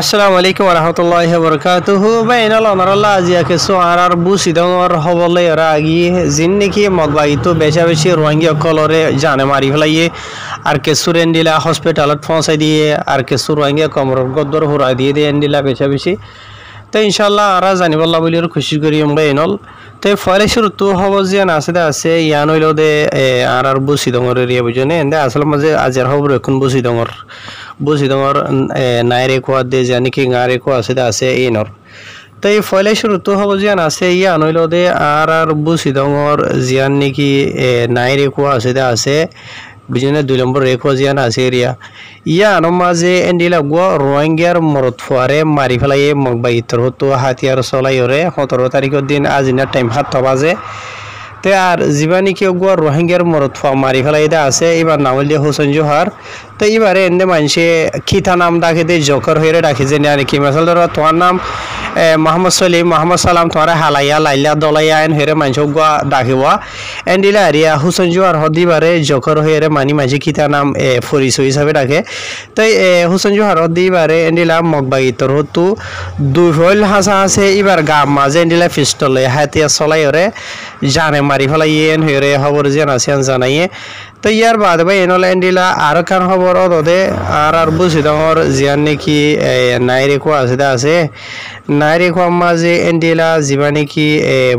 আসসালামু আলাইকুম ওরহামতুল্লাহি ওয়াবারাকাতুহু বাইনাল অনারাল্লাহ আজিয়াকে সোয়ারার বুসিদংর হবলে এরা আগি জিন্নিকি মগবাইতো বেশা বেশি রোহিঙ্গা কলরে জানে মারি ফেলাইয়ে আর কে সুরেন্ডিলা হসপিটালত পৌঁছাই দিয়ে আর কে রোহিঙ্গা কমর গদ্দর হুরা দিয়ে দিয়ে এন্ডিলা বেশা বেশি তো ইনশাল্লাহ আরা জানিবল্লাহ বলি আর খুশি করি বাইনল তো ফলে শুরু তো হব যে আছে ইয়ান হইল দে আর বুসিদংর এরিয়া বুঝনে এন্দে আসলে মাঝে আজের খবর এখন বুসিদংর নাইরে কোয়া দে জানি কি গারে কোয়া আছে ইনর তো এই ফলে শুরু তো হব জিয়ান আছে ইয়ান হইল দে আর বুসিদংর জিয়ান নাকি নাইরে কোয়া আছে বুঝনে 2 নম্বর রেখো জিয়ান আছে এরিয়া ইয়ান মাঝে এন্ডিলা গো রোহিঙ্গার মরত ফুয়ারে মারি ফেলাইয়ে মগবাইতর হতো হাতিয়ার চলাইরে 17 তারিখের দিন আজিনা টাইম 7 বাজে তে আর জীবানি কেউ গো রোহিঙ্গার মরত ফুয়া মারি ফেলাই আছে এবার নাম হইলে হোসেন জোহার তো এবারে এনে মানুষে খিতা নাম ডাকে দে জকর হয়ে ডাকে যে নাকি মাসাল ধরো তোমার নাম মোহাম্মদ সলিম মোহাম্মদ সালাম তোমার হালাইয়া লাইলা দলাইয়া এন হেরে মানুষ গা ডাকিবা এন্ডিলা এরিয়া হোসেন জোহার হদিবারে জকর হয়ে মানি মাঝে খিতা নাম ফরিস হিসাবে ডাকে তাই হোসেন জোহার হদিবারে এন্ডিলা মগবাগিতর হতো দুই হইল হাসা আছে এবার গাম মাঝে এন্ডিলা পিস্তলে হাতিয়া চলাই ওরে জানে মারি ফেলাই এন হয়ে খবর যেন আছে জানাইয়ে তো ইয়ার বাদ ভাই এনলে এন্ডিলা আর কার খবর ওদে আর বুসিদংর জিয়ান নাকি নাইরে কোয়া আছে নাইরে কোয়া মাঝে এন্ডিলা জিবা নাকি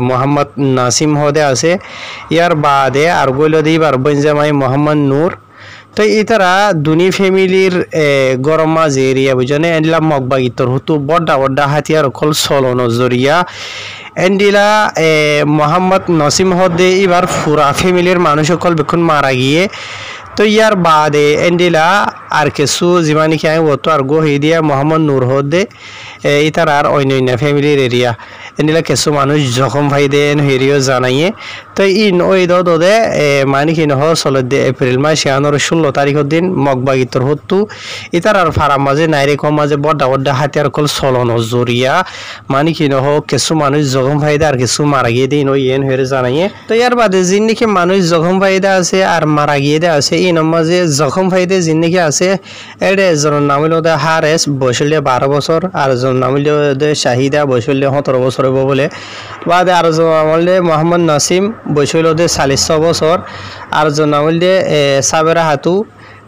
মোহাম্মদ নাসিম হদে আছে ইয়ার বাদে আর গইল দিবার বনজামাই মোহাম্মদ নূর তো ইতারা দুনি ফ্যামিলির গরম মাঝে এরিয়া বুঝনে এন্ডিলা মগবাগিতর হতো বড়া হাতিয়ার কল চলন জরিয়া এন্ডিলা মোহাম্মদ নসিম হদে এবার ফুরা ফ্যামিলির মানুষ সকল বেক্ষণ মারা গিয়ে তো ইয়ার বাদে এন্ডিলা আর কিছু যিমানি খেয়ে হতো আর গো হয়ে দিয়া মোহাম্মদ নূর হদে ইতার আর অন্য ফ্যামিলির এরিয়া এন্ডিলা কিছু মানুষ জখম ভাই দেন হেরিও জানাইয়ে তো ইন ওই দে মানে কি নহ চলে দে এপ্রিল মাস 16 তারিখের দিন মগবাগিতর হতো ইতার আর ফারাম মাঝে নাইরে কম মাঝে বড়া হাতিয়ার কল চলন জরিয়া মানে কি নহ কিছু মানুষ জখম ভাই দে আর কিছু মারা গিয়ে দিন ওই এন হেরে জানাইয়ে তো ইয়ার বাদে যিন নাকি মানুষ জখম ভাই দে আছে আর মারা গিয়ে দে আছে ইন মাঝে জখম ভাই দে যিন নাকি আছে এডে একজনের নাম হইল দে হারেস বয়সলে 12 বছর আর একজন নাম হইল দে শাহিদা বয়সলে 17 বছর হইব বলে বাদে আর একজন নাম হইল মোহাম্মদ নাসিম বয়সল দে 40 বছর আর একজন নাম হইল দে সাবেরা হাতু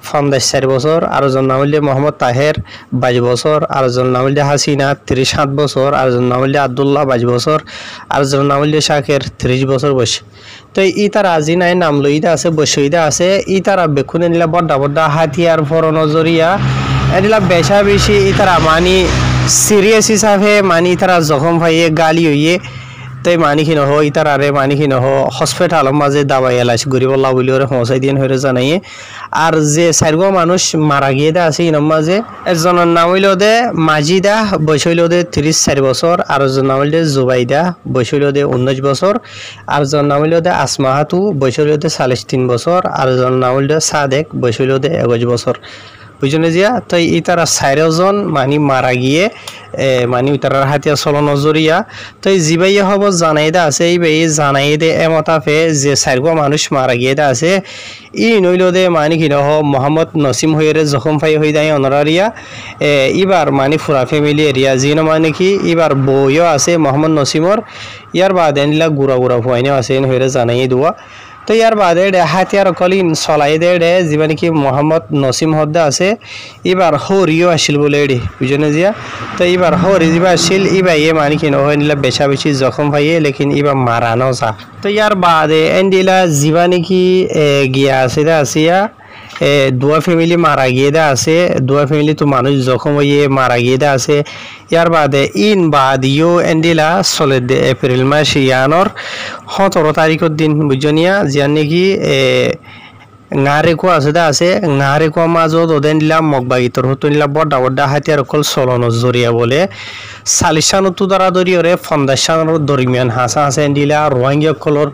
54 বছর আর একজন নাম হইল মোহাম্মদ তাহের 22 বছর আর একজন নাম হইল হাসিনা 37 বছর আর একজন নাম হইল আব্দুল্লাহ 22 বছর আর একজন নাম হইল শাকের 30 বছর বয়স তো ই তারা আজি নাই নাম লইদা আছে বসইদা আছে ই তারা বেকুনে নিলা বড়া হাতিয়ার ফর নজরিয়া এদিলা বেশা বেশি ই তারা মানি সিরিয়াস হিসাবে মানি তারা জখম ভাইয়ে গালি হইয়ে তাই মানি কি নহ ইতার আরে মানি কি নহ হসপিটাল মাঝে দাবাই এলাইছে গরিবল্লাহ বলি ওরে পৌঁছাই দিন হয়ে জানাইয়ে আর যে 4 মানুষ মারা গিয়ে দে আছে ইনম মাঝে একজনের নাম হইল দে মাজিদা বয়স হইল দে 34 বছর আর একজন নাম হইল দে জুবাইদা বয়স হইল দে 19 বছর আর একজন নাম হইল দে আসমাহাতু বয়স হইল দে 43 বছর আর একজন নাম হইল দে সাদেক বয়স হইল দে 21 বছর বুঝনে জিয়া তো ইতারা 4 জন মানি মারা গিয়ে মানি ইতারার হাতিয়া চলন জরিয়া তো জিবাইয়া হব জানাই দে আছে এই বাই জানাই দে এমতাফে যে 4 মানুষ মারা গিয়ে দে আছে ই নইল দে মানি কি নহ মোহাম্মদ নসিম হইরে জখম ফাই হই দাই অনারিয়া এবার মানি ফুরা ফ্যামিলি এরিয়া জিন মানে কি এবার বইও আছে মোহাম্মদ নসিমর ইয়ার বাদ এনলা গুড়া ফুয়াইনে আছে হইরে জানাই দুয়া তো ইয়ার বাদে হাতিয়ার কলিন চলাই দে যিমানি কি মোহাম্মদ নসিম হদ্দা আছে এবার হরিও আসিল বলে এডি বুঝনে জিয়া তো এবার হরি যা আসিল এবার ইয়ে মানে কি নহয় নিলা বেশা বেশি জখম ভাইয়ে লেকিন এবার মারানো যা তো ইয়ার বাদে এন্ডিলা যিমানি কি গিয়া আছে আসিয়া দুয়া ফ্যামিলি মারা গিয়ে দে আছে দুয়া ফ্যামিলি তো মানুষ জখম হয়ে মারা গিয়ে দে আছে ইয়ার বাদে ইন বাদিও এন্ডিলা চলে দে এপ্রিল মাস ইয়ানর 17 তারিখের দিন বুঝনিয়া জিয়ান নাকি গাঁরে কোয়া আছে গাঁরে কোয়া মাজত ওদের নিলাম মগবাগিতর হতো নিলাম বড়া হাতিয়ার কল চলন জরিয়া বলে 40 দ্বারা দরিয়রে 50 দরমিয়ান হাসা আছে এন্ডিলা রোহিঙ্গা কলর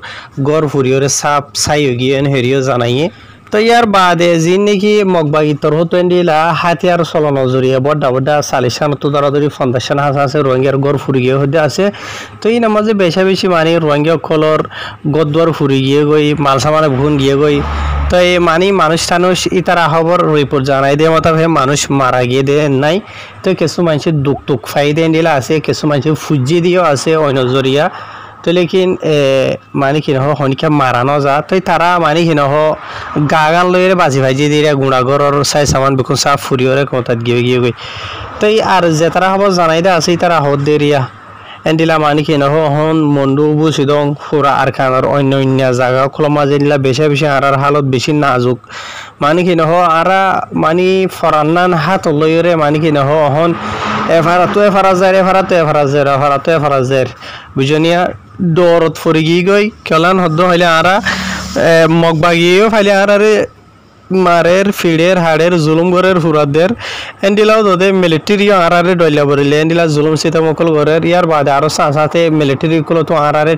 গড় ফুরিয়রে সাপ সাই গিয়ে হেরিও জানাইয়ে তো ইয়ার বাদে যি নাকি মগবাগিতর হতো এন্ডিলা হাতিয়ার চলন জরিয়ে বড্ডা বড্ডা চালিশান তো দরাদরি ফন্দাশন হাসা আছে রোহিঙ্গার গড় ফুরি গিয়ে হতে আছে তো এই নামাজে বেশা বেশি মানে রোহিঙ্গা কলর গদ্দর ফুরি গিয়ে গই মাল সামানে ভুন গিয়ে গই তো এই মানে মানুষ ইতারা খবর রিপোর্ট জানাই দিয়ে মোতাবে মানুষ মারা গিয়ে দেয় নাই তো কিছু মানুষের দুঃখ টুক ফাই দিয়ে দিলা আছে কিছু মানুষের ফুজি দিয়েও আছে অন্য জরিয়া তো লেকিন মানে কি নহ হনিকা মারানো যা তো তারা মানে কি নহ গান লইরে বাজি ভাজি দিয়ে গুণাগরের চাই সামান বিকুন চাপ ফুরিয়রে কতাত গিয়ে গিয়ে গই তো আর যে তারা খবর জানাই দে আছে তারা হদ দেরিয়া এন্ডিলা মানে কি নহ হন মন্ডু বুসিদং ফুরা আর খানোর অন্য অন্য জায়গা খোলা মাঝে নিলা বেশি বেশি আর হালত বেশি নাজুক মানে কি নহ আরা মানে ফরান্নান হাত লইরে মানে কি নহ হন এফারাজের বুঝনিয়া দৌড়ত ফরি গিয়ে গই কেলান হদ্দ হইলে আরা মগবাগিয়েও ফাইলে আরে মারের ফিডের হাড়ের জুলুম গরের হুরাদের এন্ডিলাও দোদে মিলিটারি আরারে ডইলা বরিলে এন্ডিলা জুলুম সীতামকল গরের ইয়ার বাদে আরো সাথে মিলিটারি গুলো তো আরারে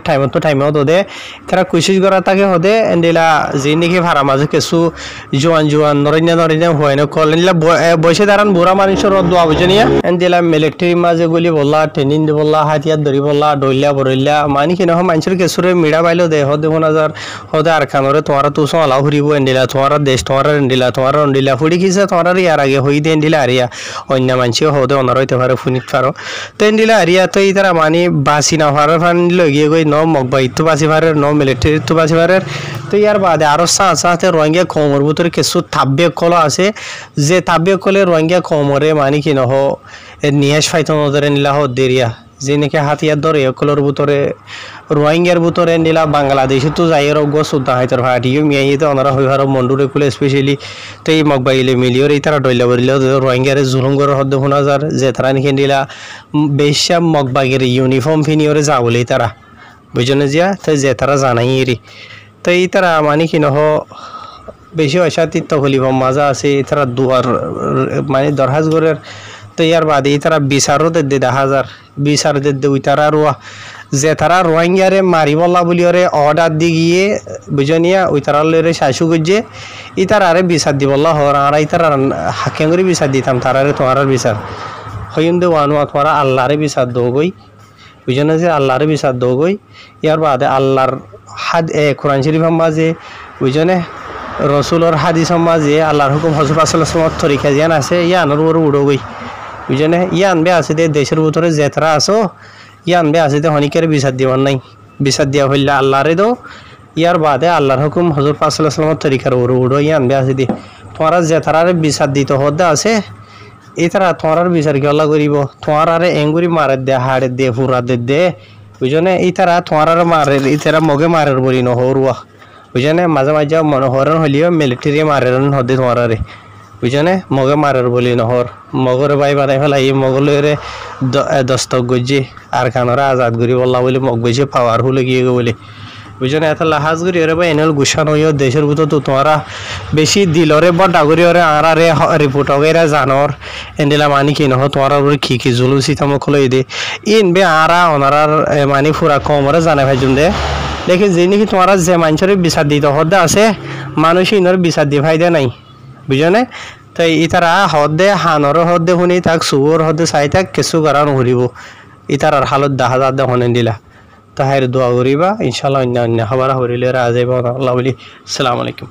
টাইমও দোদে তারা কুশিশ করা তাকে হদে এন্ডিলা যে নাকি ভাড়া মাঝে কিছু জোয়ান নরইনা হয় না কল এন্ডিলা বসে দাঁড়ান বুড়া মানুষের দোয়া বুঝনিয়া এন্ডিলা মিলিটারি মাঝে গুলি বললা ট্রেনিং দি বললা হাতিয়ার ধরি বললা ডইলা বরিলা মানে কি নহ মানুষের কিছুরে মিড়া বাইলো দে হদে হাজার হদে আর খানরে তোমার তুসো আলাও ঘুরিব এন্ডিলা তোমার দেশ তোমার এন্ডিলা ফুড়ি খিসে তোমার ইয়ার আগে হই দে এন্ডিলা আরিয়া অন্য মানুষ হদে অনার হইতে পারে ফুনিত পারো তো এন্ডিলা আরিয়া তো এই তারা মানে বাসি না পারার ফানি লগিয়ে গই ন মগবাই তো বাসি পারের ন মিলিটারি তো বাসি পারের তো ইয়ার বাদে আরো সাথে রোহিঙ্গা কমর ভিতরে কিছু তাব্বে কল আছে যে তাব্বে কলে রোহিঙ্গা কমরে মানে কি নহ নিয়াস ফাইতো নদরে নিলা হদ দেরিয়া যে নাকি হাতিয়ার ধরে কলর ভিতরে রোহিঙ্গার ভিতরে নিলা বাংলাদেশে তো যাই রোগ সুদ্ধা হাইতর ভাটিও মিয়াইতে ওনারা হইবার মন্ডুরে খুলে স্পেশালি তো এই মগবাইলে মিলিয়র এই তারা ডইলা বলিল রোহিঙ্গারে জুলুঙ্গর হদ্দ শোনা যার যে তারা নাকি নিলা বেশা মগবাগের ইউনিফর্ম ফিনিয়রে যা বলেই তারা বুঝনে যা তো যে তারা জানাই এরি তো এই তারা মানে কি নহ বেশি অসাতিত্ব হলিব মাজা আছে তারা দুয়ার মানে দরহাজগরের তো ইয়ার বাদে তারা বিচারও দে 10,000 বিচার দে ওই তারা রোয়া যে তারা রোহিঙ্গারে মারিবল্লা বলিওরে অর্ডার দি গিয়ে বুঝনিয়া ওই তারা লরে শাশু গজে ই তারা আরে বিচার দিবল্লা হর আর এই তারা হাকেঙ্গরি বিচার দিতাম তারারে তোমার বিচার হইন্দে ওয়ানো তোমারা আল্লাহরে বিচার দোগই বুঝনে যে আল্লাহরে বিচার দোগই ইয়ার বাদে আল্লাহর কোরআন শরীফ মাঝে বুঝনে রসুলর হাদিস মাঝে আল্লাহর হুকুম হযরত সাল্লাল্লাহু আলাইহি ওয়াসাল্লাম তরিকা জ্ঞান আছে ইয়ানোর উপর উড়োগই বুঝনে ইয়ান বে আছে দে দেশের ভিতরে যেতারা আছো ইয়ান বে আছে দে হনিকের বিচার দিবার নাই বিচার দিয়া হইলে আল্লাহরে দো ইয়ার বাদে আল্লাহর হুকুম হযরত সাল্লাল্লাহু আলাইহি ওয়াসাল্লাম তরিকার উপর উড়ো ইয়ান বে আছে দে তোমারা যেতারারে বিচার দিতে হদে আছে এতারা তোমার বিচার কি আল্লাহ করিব তোমার আরে এঙ্গুরি মারে দে হাড়ে দে ফুরা দে বুঝনে এই তারা তোমার মারে এই তারা মগে মারের বলি নহরুয়া বুঝনে মাঝে মাঝে মনোহরণ হলিও মিলিটারি মারেন হদে তোমার আরে বুঝনে মগে মারের বলি নহর মগরে বাই বানাই ফেলাই মগলেরে দস্তক গজি আর খানরা আজাদ করি বললা বলি মগ বেশি পাওয়ারফুল গিয়ে বলি বুঝনে এত লাহাজ করি ওরে বা এনেল গুসান হইও দেশের ভিতর তো তোমারা বেশি দিলরে বা ডাগরি ওরে আরে রিপোর্ট হগেরা জানর এন্ডিলা মানি কি নহ তোমার কি জুলুম সিতামক লই দে ইন বে আরা ওনারার মানি ফুরা কমরে জানে ভাইজুন দে দেখি যে নাকি তোমার যে মানুষের বিচার দিতে হদে আছে মানুষ ইনর বিচার দি ফাইদে নাই বুঝনে তো ইতারা হদে হানর হদে শুনি তাক চুবর হদে চাই তাক কিছু করা নহরিব ইতারার হালত 10,000 দেখনে দিলা তাহার দোয়া করিবা ইনশাআল্লাহ অন্য খবর হরিলে রাজাইবা আল্লাহ বলি আসসালামু আলাইকুম।